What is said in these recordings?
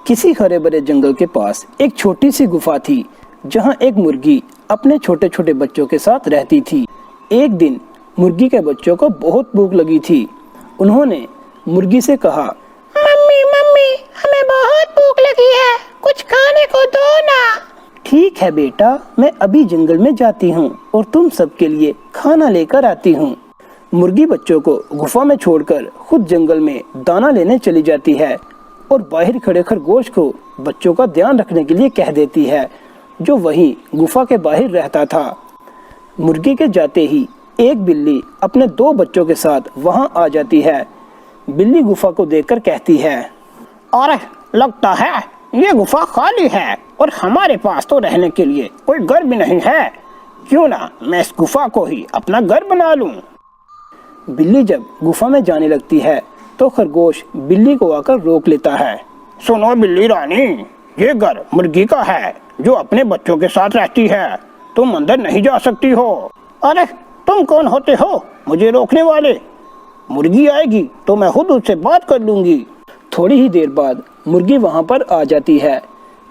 किसी हरे भरे जंगल के पास एक छोटी सी गुफा थी, जहाँ एक मुर्गी अपने छोटे छोटे बच्चों के साथ रहती थी। एक दिन मुर्गी के बच्चों को बहुत भूख लगी थी। उन्होंने मुर्गी से कहा, मम्मी मम्मी, हमें बहुत भूख लगी है, कुछ खाने को दो ना। ठीक है बेटा, मैं अभी जंगल में जाती हूँ और तुम सबके लिए खाना लेकर आती हूँ। मुर्गी बच्चों को गुफा में छोड़कर खुद जंगल में दाना लेने चली जाती है और बाहर खड़े खरगोश को बच्चों का ध्यान रखने के लिए कह देती है, जो वहीं गुफा के बाहर रहता था। मुर्गी के जाते ही एक बिल्ली अपने 2 बच्चों के साथ वहां आ जाती है। बिल्ली गुफा को देखकर कहती है, अरे लगता है ये गुफा खाली है और हमारे पास तो रहने के लिए कोई घर भी नहीं है। क्यों ना मैं इस गुफा को ही अपना घर बना लूं। बिल्ली जब गुफा में जाने लगती है तो खरगोश बिल्ली को आकर रोक लेता है। सुनो बिल्ली रानी, ये घर मुर्गी का है जो अपने बच्चों के साथ रहती है। तुम अंदर नहीं जा सकती हो। अरे तुम कौन होते हो मुझे रोकने वाले? मुर्गी आएगी तो मैं खुद उससे बात कर लूंगी। थोड़ी ही देर बाद मुर्गी वहां पर आ जाती है।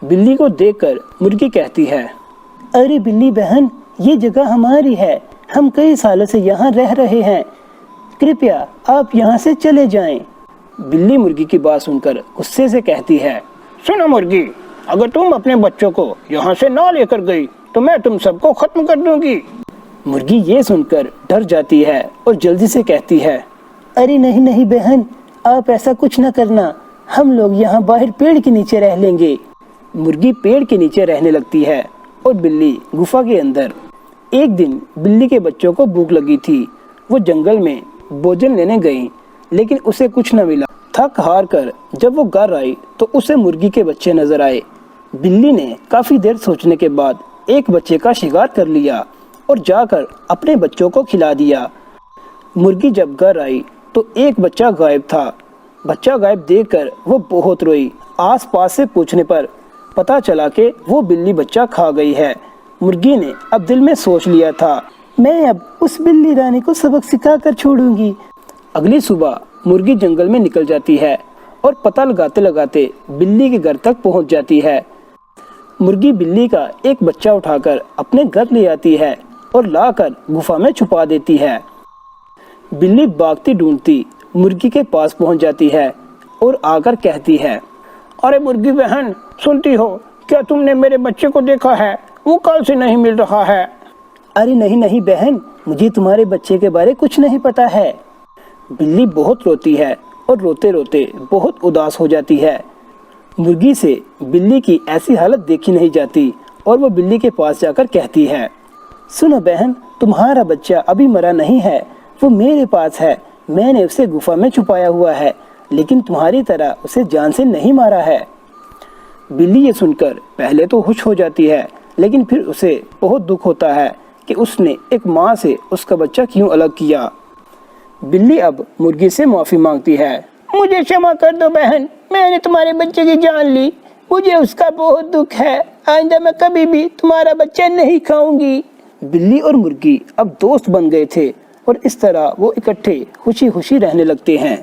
बिल्ली को देखकर मुर्गी कहती है, अरे बिल्ली बहन, ये जगह हमारी है, हम कई सालों से यहाँ रह रहे हैं, कृपया आप यहाँ से चले जाएं। बिल्ली मुर्गी की बात सुनकर गुस्से से कहती है, सुनो मुर्गी, अगर तुम अपने बच्चों को यहाँ से ना लेकर गई तो मैं तुम सबको खत्म कर दूंगी। मुर्गी ये सुनकर डर जाती है और जल्दी से कहती है, अरे नहीं नहीं बहन, आप ऐसा कुछ न करना, हम लोग यहाँ बाहर पेड़ के नीचे रह लेंगे। मुर्गी पेड़ के नीचे रहने लगती है और बिल्ली गुफा के अंदर। एक दिन बिल्ली के बच्चों को भूख लगी थी। वो जंगल में भोजन लेने गई, लेकिन उसे कुछ न मिला। थक हार कर जब वो घर आई तो उसे मुर्गी के बच्चे नजर आए। बिल्ली ने काफी देर सोचने के बाद एक बच्चे का शिकार कर लिया और जाकर अपने बच्चों को खिला दिया। मुर्गी जब घर आई तो एक बच्चा गायब था। बच्चा गायब देखकर वो बहुत रोई। आसपास से पूछने पर पता चला कि वो बिल्ली बच्चा खा गई है। मुर्गी ने अब दिल में सोच लिया था, मैं अब उस बिल्ली रानी को सबक सिखा कर छोड़ूंगी। अगली सुबह मुर्गी जंगल में निकल जाती है और पता लगाते लगाते बिल्ली के घर तक पहुंच जाती है। मुर्गी बिल्ली का एक बच्चा उठाकर अपने घर ले आती है और लाकर गुफा में छुपा देती है। बिल्ली भागती ढूंढती मुर्गी के पास पहुंच जाती है और आकर कहती है, अरे मुर्गी बहन, सुनती हो, क्या तुमने मेरे बच्चे को देखा है? वो कल से नहीं मिल रहा है। अरे नहीं नहीं बहन, मुझे तुम्हारे बच्चे के बारे कुछ नहीं पता है। बिल्ली बहुत रोती है और रोते रोते बहुत उदास हो जाती है। मुर्गी से बिल्ली की ऐसी हालत देखी नहीं जाती और वो बिल्ली के पास जाकर कहती है, सुनो बहन, तुम्हारा बच्चा अभी मरा नहीं है, वो मेरे पास है। मैंने उसे गुफा में छुपाया हुआ है, लेकिन तुम्हारी तरह उसे जान से नहीं मारा है। बिल्ली ये सुनकर पहले तो खुश हो जाती है, लेकिन फिर उसे बहुत दुख होता है कि उसने एक माँ से उसका बच्चा क्यों अलग किया। बिल्ली अब मुर्गी से माफी मांगती है, मुझे क्षमा कर दो बहन, मैंने तुम्हारे बच्चे की जान ली, मुझे उसका बहुत दुख है। आइंदा मैं कभी भी तुम्हारा बच्चा नहीं खाऊंगी। बिल्ली और मुर्गी अब दोस्त बन गए थे और इस तरह वो इकट्ठे खुशी खुशी रहने लगते हैं।